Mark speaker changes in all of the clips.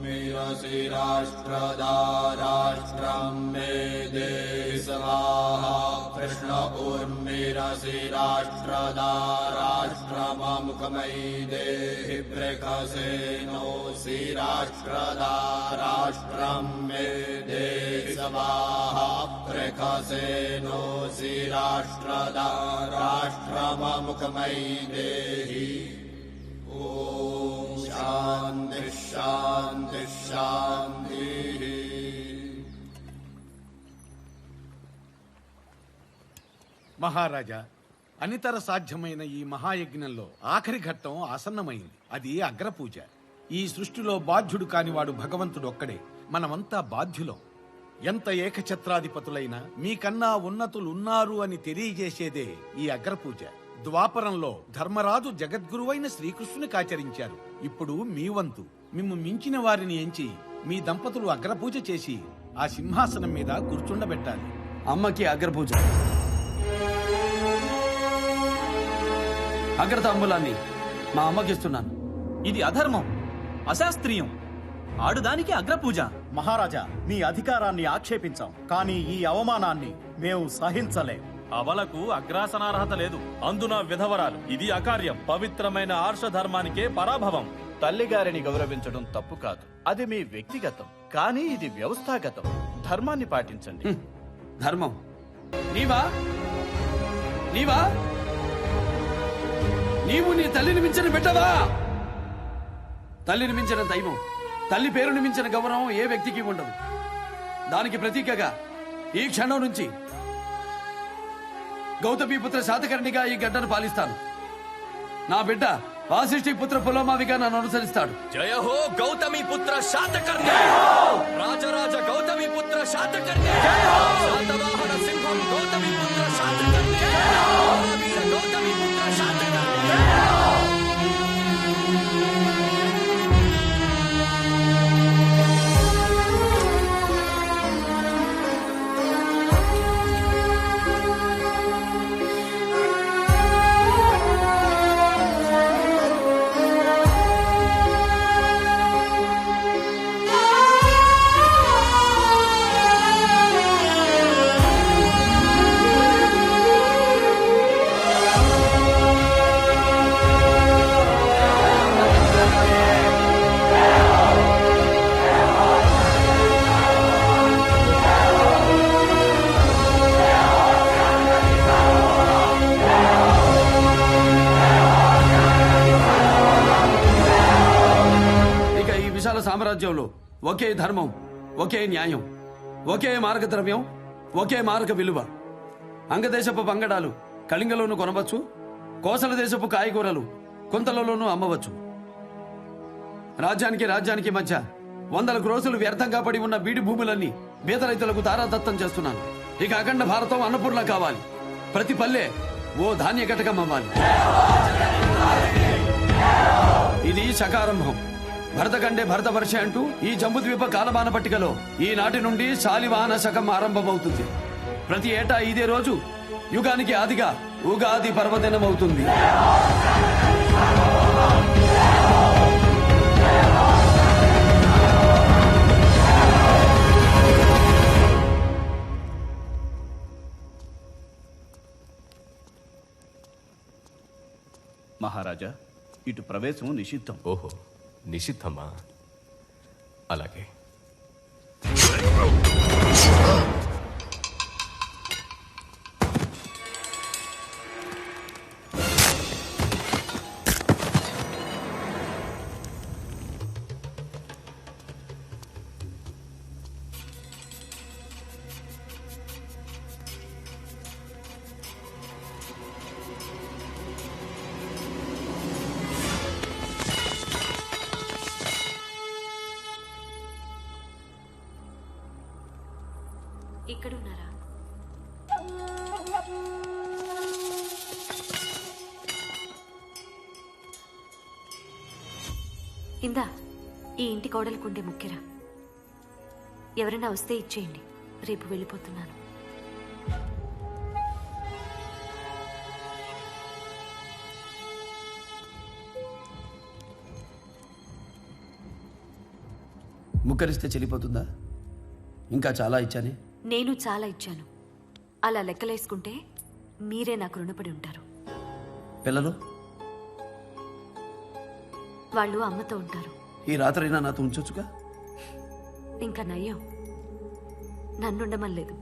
Speaker 1: उर्मिरसि राष्ट्रदा राष्ट्रं मे देहि स्वाहा कृष्ण उर्मिरसि राष्ट्रदा राष्ट्रममुखमयि देहि बृहसेनोऽसि राष्ट्रदा राष्ट्रं मे देहि स्वाहा बृहसेनोऽसि राष्ट्रदा राष्ट्रममुखमयि देहि ओम शांति शांति शांति।
Speaker 2: మహారాజా, అనితర సాధ్యమైన ఈ మహాయజ్ఞంలో ఆఖరి ఘట్టం ఆసన్నమైంది. అది అగ్రపూజ. ఈ సృష్టిలో బాధ్యుడు కానివాడు భగవంతుడు ఒక్కడే. మనమంతా బాధ్యులం. ఎంత ఏకఛత్రాధిపతులైనా మీకన్నా ఉన్నతులున్నారు అని తెలియజేసేదే ఈ అగ్రపూజ. ద్వాపరంలో ధర్మరాజు జగద్గురువైన శ్రీకృష్ణునికి ఆచరించారు. ఇప్పుడు మీ వంతు. మిమ్ము మించిన వారిని ఎంచి మీ దంపతులు అగ్రపూజ చేసి ఆ సింహాసనం మీద కూర్చుండబెట్టాలి.
Speaker 3: అమ్మకి అగ్రపూజ. అగ్రతాంబూలాన్ని మా అమ్మకిస్తున్నాను.
Speaker 4: ఇది అధర్మం, అశాస్త్రీయం. ఆడుదానికి అగ్రపూజ.
Speaker 5: మహారాజా, మీ అధికారాన్ని ఆక్షేపించాం, కానీ ఈ అవమానాన్ని మేము సహించలేం.
Speaker 6: అవలకు అగ్రాసనార్హత లేదు, అందున విధవరాలు. ఇది అకార్యం. పవిత్రమైన ఆర్ష ధర్మానికే పరాభవం.
Speaker 7: తల్లిగారిని గౌరవించడం తప్పు కాదు, అది మీ వ్యక్తిగతం. కానీ ఇది వ్యవస్థాగతం. ధర్మాన్ని పాటించండి.
Speaker 3: ధర్మం నీవా? నీవా? నీవు నీ తల్లిని మించిన బిడ్డవా? తల్లిని మించిన దైవం, తల్లి పేరుని మించిన గౌరవం ఏ వ్యక్తికి ఉండదు. దానికి ప్రతీకగా ఈ క్షణం నుంచి గౌతమీపుత్ర శాతకర్ణిగా ఈ గడ్డను పాలిస్తాను. నా బిడ్డ వాసిష్ఠి పుత్ర పులోమావిగా నన్ను అనుసరిస్తాడు.
Speaker 4: జయ హో గౌతమీపుత్ర శాతకర్ణి! రాజరాజ గౌతమీపుత్ర శాతకర్ణి! శాతవాహన సింహం గౌతమీపుత్ర శాతకర్ణి! వీర గౌతమీపుత్ర శాతకర్ణి!
Speaker 3: సామ్రాజ్యంలో ఒకే ధర్మం, ఒకే న్యాయం, ఒకే మార్గద్రవ్యం, ఒకే మార్గ విలువ. అంగదేశపు పంగడాలు కళింగలోనూ కొనవచ్చు, కోసల దేశపు కాయగూరలు కుంతలలోనూ అమ్మవచ్చు. రాజ్యానికి మధ్య వందల క్రోసులు వ్యర్థంగా పడి ఉన్న బీడి భూములన్నీ బీద రైతులకు దారాదత్తం చేస్తున్నాను. ఇక అఖండ భారతం అన్నపూర్ణ కావాలి. ప్రతి పల్లె ఓ ధాన్య ఘటకం అవ్వాలి. ఇది శకారంభం. భరతకండే భరతవర్ష అంటూ ఈ జంబుద్వీప కాలమాన పట్టికలో ఈనాటి నుండి శాలివాహన శకం ఆరంభమవుతుంది. ప్రతి ఏటా ఇదే రోజు యుగానికి ఆదిగా ఉగాది పర్వదినం అవుతుంది.
Speaker 7: మహారాజా, ఇటు ప్రవేశం నిషిద్ధం.
Speaker 8: ఓహో, నిషిద్ధమా? అలాగే.
Speaker 9: ఇక్కడున్నారా? ఇందా, ఈ ఇంటి కోడలుకుండే ముఖ్యరా. ఎవరైనా వస్తే ఇచ్చేయండి, రేపు వెళ్ళిపోతున్నాను.
Speaker 3: ముక్కరిస్తే చెల్లిపోతుందా? ఇంకా చాలా ఇచ్చానే.
Speaker 9: నేను చాలా ఇచ్చాను. అలా లెక్కలేసుకుంటే మీరే నాకు రుణపడి ఉంటారు.
Speaker 3: పిల్లలు
Speaker 9: వాళ్ళు అమ్మతో ఉంటారు.
Speaker 3: ఈ రాత్రైనా నాతో ఉంచొచ్చుగా.
Speaker 9: ఇంకా నయ్యం, నన్నుండమనలేదు.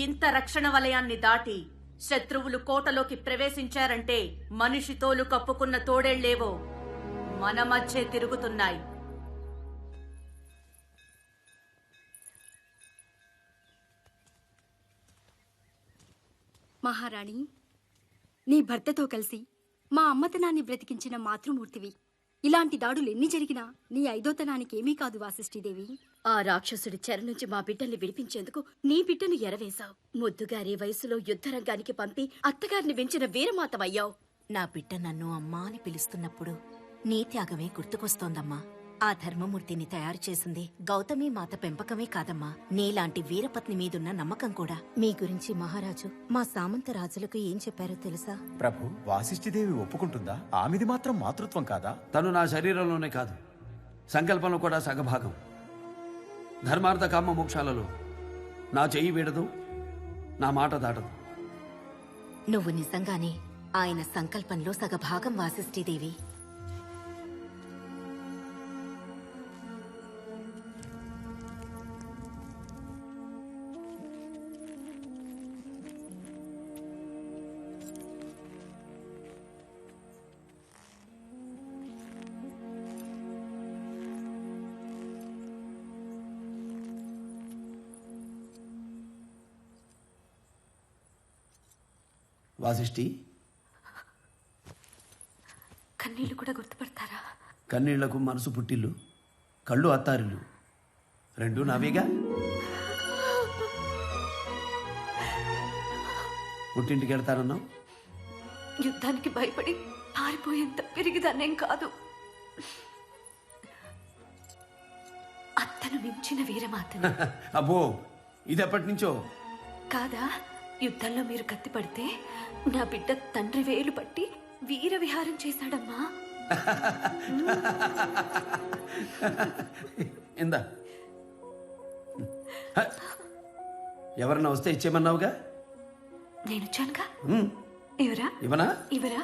Speaker 10: ఇంత రక్షణ వలయాన్ని దాటి శత్రువులు కోటలోకి ప్రవేశించారంటే మనిషి తోలు కప్పుకున్న తోడేళ్లేవో మన మధ్య తిరుగుతున్నాయి.
Speaker 11: మహారాణి, నీ భర్తతో కలిసి మా అమ్మతనాన్ని బ్రతికించిన మాతృమూర్తివి. ఇలాంటి దాడులు ఎన్ని జరిగినా నీ ఐదోతనానికి ఏమీ కాదు వాసిష్ఠీదేవి.
Speaker 12: ఆ రాక్షసుడి చెర నుంచి మా బిడ్డల్ని విడిపించేందుకు నీ బిడ్డను ఎరవేశావు. ముద్దుగారి వయసులో యుద్ధరంగానికి పంపి అత్తగారిని వెంచిన వీరమాతమయ్యావు.
Speaker 13: నా బిడ్డ నన్ను అమ్మా అని పిలుస్తున్నప్పుడు నీ త్యాగమే గుర్తుకొస్తోందమ్మా. ఆ ధర్మమూర్తిని తయారు చేసింది గౌతమి మాత పెంపకమే కాదమ్మా, నీలాంటి వీరపత్ని మీదున్న నమ్మకం కూడా. మీ గురించి మహారాజు మా సామంత రాజులకు ఏం చెప్పారో తెలుసా?
Speaker 5: ప్రభు, వాసిష్ఠిదేవి ఒప్పుకుంటుందా? ఆమెది మాత్రం మాతృత్వం కాదా?
Speaker 3: తను నా శరీరంలోనే కాదు, సంకల్పంలో కూడా సగభాగం. ధర్మార్థ కామ మోక్షాలలో నా చెయ్యి వీడదు, నా మాట దాటదు.
Speaker 13: నువ్వు నిజంగానే ఆయన సంకల్పంలో సగభాగం వాసిష్ఠీదేవి.
Speaker 3: వాసిష్ఠి,
Speaker 9: కన్నీళ్లు కూడా గుర్తుపడతారా?
Speaker 3: కన్నీళ్లకు మనసు పుట్టిల్లు, కళ్ళు అత్తారిల్లు, రెండు నావేగా. పుట్టింటికి వెళ్తానన్నావు.
Speaker 9: యుద్ధానికి భయపడి పారిపోయేంత పెరిగిదాన్నేం కాదు. అత్తను మించిన వీరమాతను.
Speaker 3: అబ్బో, ఇది ఎప్పటి నుంచో?
Speaker 9: కాదా, యుద్ధంలో మీరు కత్తి పడితే నా బిడ్డ తండ్రి వేలు పట్టి వీర విహారం చేశాడమ్మా.
Speaker 3: ఇందా, ఎవరన్నా వస్తే ఇచ్చేయమన్నావుగా?
Speaker 9: నేను వచ్చానుగా. ఎవరా?
Speaker 3: ఇవనా?
Speaker 9: ఇవరా?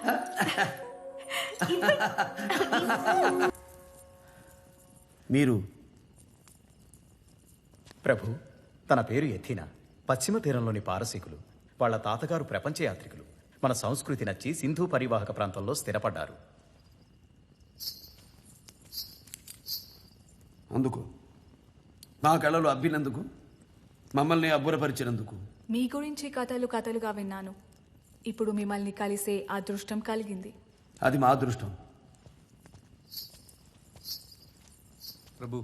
Speaker 5: మీరు ప్రభు, తన పేరు ఎథీనా. పశ్చిమ తీరంలోని పారసీకులు. వాళ్ళ తాతగారు ప్రపంచ యాత్రికులు. మన సంస్కృతి నచ్చి సింధు పరివాహక ప్రాంతంలో స్థిరపడ్డారు.
Speaker 3: అందుకు మా కళలు అబ్బినందుకు, మమ్మల్ని అబ్బురపరిచినందుకు.
Speaker 14: మీ గురించి కథలుగా విన్నాను. ఇప్పుడు మిమ్మల్ని కలిసే అదృష్టం కలిగింది.
Speaker 3: అది మా అదృష్టం.
Speaker 8: ప్రభు,